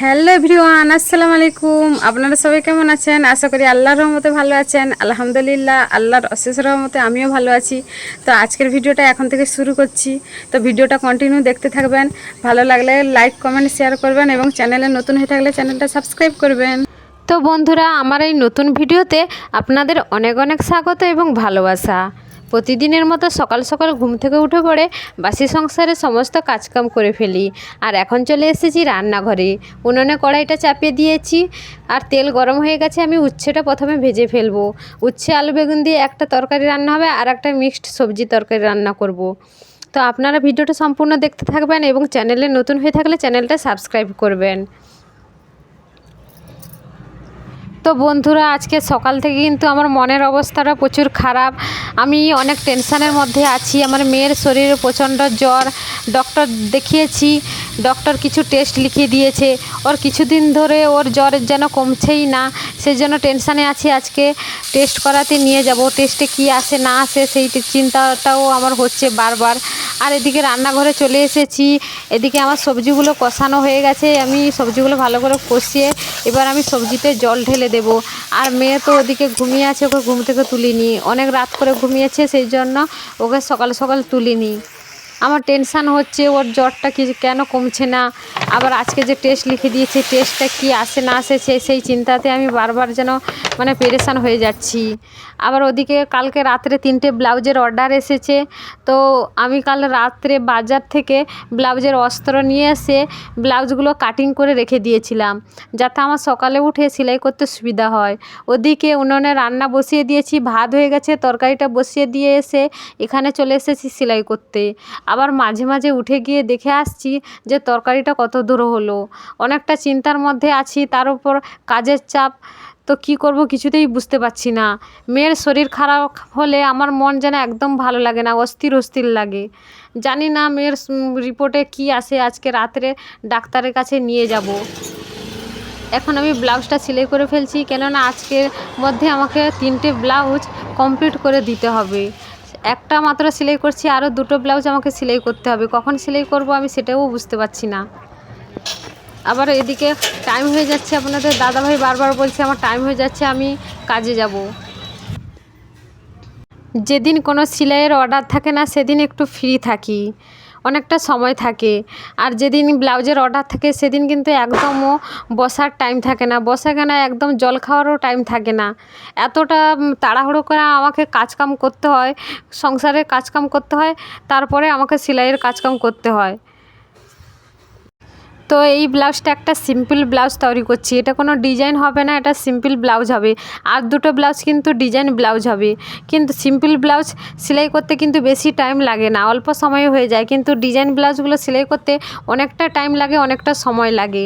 Hello everyone, আসসালামু আলাইকুম। আপনারা সবাই কেমন আছেন? আশা করি আল্লাহর রহমতে ভালো আছেন। আলহামদুলিল্লাহ, আল্লাহর অশেষ রহমতে আমিও ভালো আছি। তো আজকের ভিডিওটা এখন থেকে শুরু করছি। তো ভিডিওটা কন্টিনিউ দেখতে থাকবেন। ভালো লাগলে লাইক কমেন্ট শেয়ার করবেন এবং চ্যানেলে নতুন হয়ে থাকলে চ্যানেলটা সাবস্ক্রাইব করবেন। তো বন্ধুরা, আমার এই নতুন ভিডিওতে আপনাদের অনেক অনেক স্বাগত এবং ভালোবাসা। প্রতিদিনের মতো সকাল সকাল ঘুম থেকে উঠে পড়ে বাসি সংসারে সমস্ত কাজকাম করে ফেলি। আর এখন চলে এসেছি রান্নাঘরে। উনুনে কড়াইটা চাপিয়ে দিয়েছি আর তেল গরম হয়ে গেছে। আমি উচ্ছেটা প্রথমে ভেজে ফেলবো। উচ্ছে আলু বেগুন দিয়ে একটা তরকারি রান্না হবে আর একটা মিক্সড সবজি তরকারি রান্না করব। তো আপনারা ভিডিওটা সম্পূর্ণ দেখতে থাকবেন এবং চ্যানেলে নতুন হয়ে থাকলে চ্যানেলটা সাবস্ক্রাইব করবেন। তো বন্ধুরা, আজকে সকাল থেকে কিন্তু আমার মনের অবস্থাটা প্রচুর খারাপ। আমি অনেক টেনশানের মধ্যে আছি। আমার মেয়ের শরীরে প্রচণ্ড জ্বর। ডক্টর দেখিয়েছি, ডক্টর কিছু টেস্ট লিখিয়ে দিয়েছে। ওর কিছুদিন ধরে ওর জ্বর যেন কমছেই না, সেই জন্য টেনশানে আছি। আজকে টেস্ট করাতে নিয়ে যাব। টেস্টে কি আসে না আসে সেই চিন্তাটাও আমার হচ্ছে বারবার। আর এদিকে রান্নাঘরে চলে এসেছি। এদিকে আমার সবজিগুলো কষানো হয়ে গেছে। আমি সবজিগুলো ভালো করে কষিয়ে এবার আমি সবজিতে জল ঢেলে দেব। আর মেয়ে তো ওদিকে ঘুমিয়ে আছে, ওকে ঘুম থেকে তুলিনি। অনেক রাত করে ঘুমিয়েছে, সেই জন্য ওকে সকাল সকাল তুলিনি। আমার টেনশান হচ্ছে ওর জ্বরটা কি কেন কমছে না। আবার আজকে যে টেস্ট লিখে দিয়েছে, টেস্টটা কি আসে না আসে সেই চিন্তাতে আমি বারবার যেন পেরেশান হয়ে যাচ্ছি। আবার ওদিকে কালকে রাত্রে 3টে ব্লাউজের অর্ডার এসেছে। তো আমি কাল রাত্রে বাজার থেকে ব্লাউজের অস্ত্র নিয়ে এসে ব্লাউজগুলো কাটিং করে রেখে দিয়েছিলাম, যাতে আমার সকালে উঠে সেলাই করতে সুবিধা হয়। ওদিকে উনুনে রান্না বসিয়ে দিয়েছি, ভাত হয়ে গেছে, তরকারিটা বসিয়ে দিয়ে এসে এখানে চলে এসেছি সেলাই করতে। আবার মাঝে মাঝে উঠে গিয়ে দেখে আসছি যে তরকারিটা কত দূর হলো। অনেকটা চিন্তার মধ্যে আছি, তার উপর কাজের চাপ। তো কি করব কিছুতেই বুঝতে পারছি না। মেয়ের শরীর খারাপ হলে আমার মন যেন একদম ভালো লাগে না, অস্থির অস্থির লাগে। জানি না মেয়ের রিপোর্টে কি আসে। আজকে রাত্রে ডাক্তারের কাছে নিয়ে যাব। এখন আমি ব্লাউজটা সেলাই করে ফেলছি, কেননা আজকের মধ্যে আমাকে 3টে ব্লাউজ কমপ্লিট করে দিতে হবে। একটা মাত্র সেলাই করছি, আরও 2টো ব্লাউজ আমাকে সেলাই করতে হবে। কখন সেলাই করব আমি সেটাও বুঝতে পারছি না। আবার এদিকে টাইম হয়ে যাচ্ছে, আপনাদের দাদাভাই বারবার বলছে আমার টাইম হয়ে যাচ্ছে, আমি কাজে যাব। যেদিন কোনো সেলাইয়ের অর্ডার থাকে না সেদিন একটু ফ্রি থাকি, অনেকটা সময় থাকে। আর যেদিন ব্লাউজের অর্ডার থাকে সেদিন কিন্তু একদমও বসার টাইম থাকে না, বসা কেনা একদম জল খাওয়ারও টাইম থাকে না। এতটা তাড়াহুড়ো করে আমাকে কাজকাম করতে হয়, সংসারের কাজকাম করতে হয়, তারপরে আমাকে সেলাইয়ের কাজকাম করতে হয়। তো এই ব্লাউজটা একটা সিম্পল ব্লাউজ তৈরি করছি। এটা কোনো ডিজাইন হবে না, এটা সিম্পল ব্লাউজ হবে। আর 2টো ব্লাউজ কিন্তু ডিজাইন ব্লাউজ হবে। কিন্তু সিম্পল ব্লাউজ সেলাই করতে কিন্তু বেশি টাইম লাগে না, অল্প সময়ে হয়ে যায়। কিন্তু ডিজাইন ব্লাউজগুলো সেলাই করতে অনেকটা টাইম লাগে, অনেকটা সময় লাগে।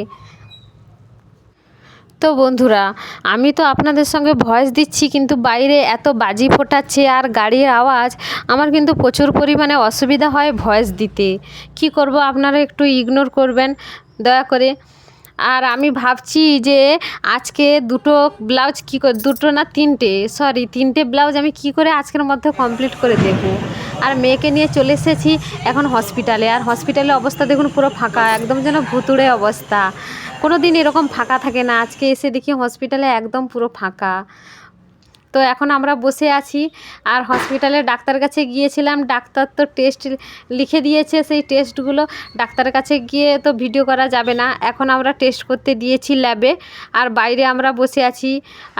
তো বন্ধুরা, আমি তো আপনাদের সঙ্গে ভয়েস দিচ্ছি, কিন্তু বাইরে এত বাজি ফোটাচ্ছে আর গাড়ির আওয়াজ, আমার কিন্তু প্রচুর পরিমাণে অসুবিধা হয় ভয়েস দিতে। কি করব, আপনারা একটু ইগনোর করবেন দয়া করে। আর আমি ভাবছি যে আজকে 2টো ব্লাউজ কী করে, 2টো না 3টে ব্লাউজ আমি কি করে আজকের মধ্যে কমপ্লিট করে দেব। আর মেয়েকে নিয়ে চলে এসেছি এখন হসপিটালে। আর হসপিটালের অবস্থা দেখুন, পুরো ফাঁকা, একদম যেন ভুতুড়ে অবস্থা। কোনো দিন এরকম ফাঁকা থাকে না, আজকে এসে দেখি হসপিটালে একদম পুরো ফাঁকা। তো এখন আমরা বসে আছি। আর হসপিটালে ডাক্তার কাছে গিয়েছিলাম, ডাক্তার তো টেস্ট লিখে দিয়েছে। সেই টেস্টগুলো ডাক্তারের কাছে গিয়ে তো ভিডিও করা যাবে না, এখন আমরা টেস্ট করতে দিয়েছি ল্যাবে। আর বাইরে আমরা বসে আছি।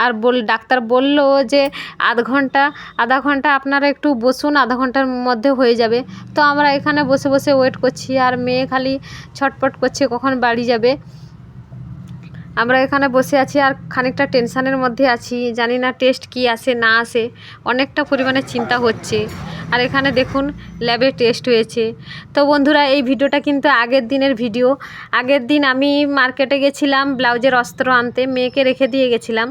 আর ডাক্তার বলল যে আধা ঘন্টা আপনারা একটু বসুন, আধা ঘন্টার মধ্যে হয়ে যাবে। তো আমরা এখানে বসে বসে ওয়েট করছি। আর মেয়ে খালি ছটপট করছে কখন বাড়ি যাবে। আমরা এখানে বসে আছি আর খানিকটা টেনশানের মধ্যে আছি, জানি না টেস্ট কি আসে না আসে, অনেকটা পরিমাণে চিন্তা হচ্ছে। আর এখানে দেখুন ল্যাবে টেস্ট হয়েছে। তো বন্ধুরা, এই ভিডিওটা কিন্তু আগের দিনের ভিডিও। আগের দিন আমি মার্কেটে গেছিলাম ব্লাউজের অস্ত্র আনতে, মেয়েকে রেখে দিয়ে গেছিলাম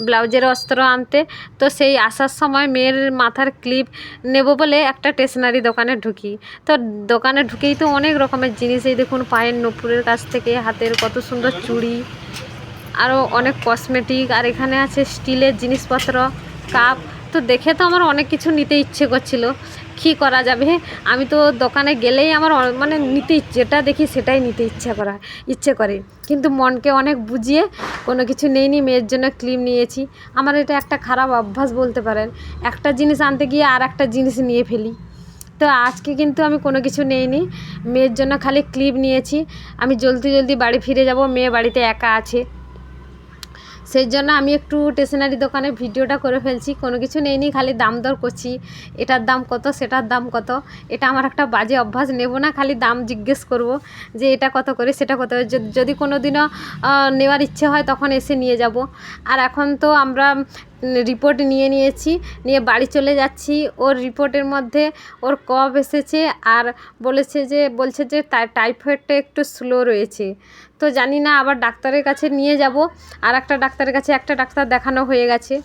ব্লাউজের অস্ত্র আনতে। তো সেই আসার সময় মেয়ের মাথার ক্লিপ নেব বলে একটা স্টেশনারি দোকানে ঢুকি। তো দোকানে ঢুকেই তো অনেক রকমের জিনিস, এই দেখুন পায়ের নূপুরের কাছ থেকে হাতের কত সুন্দর চুড়ি, আরও অনেক কসমেটিক। আর এখানে আছে স্টিলের জিনিসপত্র, কাপ। তো দেখে তো আমার অনেক কিছু নিতে ইচ্ছে করছিল, কী করা যাবে, আমি তো দোকানে গেলেই আমার মানে নিতে যেটা দেখি সেটাই নিতে ইচ্ছে করে, কিন্তু মনকে অনেক বুঝিয়ে কোনো কিছু নেইনি। মেয়ের জন্য ক্লিপ নিয়েছি। আমার এটা একটা খারাপ অভ্যাস বলতে পারেন, একটা জিনিস আনতে গিয়ে আর একটা জিনিস নিয়ে ফেলি। তো আজকে কিন্তু আমি কোনো কিছু নেইনি, মেয়ের জন্য খালি ক্লিপ নিয়েছি। আমি জলদি জলদি বাড়ি ফিরে যাব, মেয়ে বাড়িতে একা আছে, সেই জন্য আমি একটু স্টেশনারি দোকানে ভিডিওটা করে ফেলছি। কোনো কিছু নেইনি, খালি দাম দর করছি, এটার দাম কত, সেটার দাম কত। এটা আমার একটা বাজে অভ্যাস, নেব না, খালি দাম জিজ্ঞেস করব যে এটা কত করে, সেটা কত করে। যদি কোনো দিনও নেওয়ার ইচ্ছে হয় তখন এসে নিয়ে যাব। আর এখন তো আমরা রিপোর্ট নিয়েছি, নিয়ে বাড়ি চলে যাচ্ছি। ওর রিপোর্টের মধ্যে ওর কফ এসেছে, আর বলছে যে টাইফয়েডটা একটু স্লো রয়েছে। তো জানি না, আবার ডাক্তারের কাছে নিয়ে যাব। আর একটা ডাক্তারের কাছে একটা ডাক্তার দেখানো হয়ে গেছে।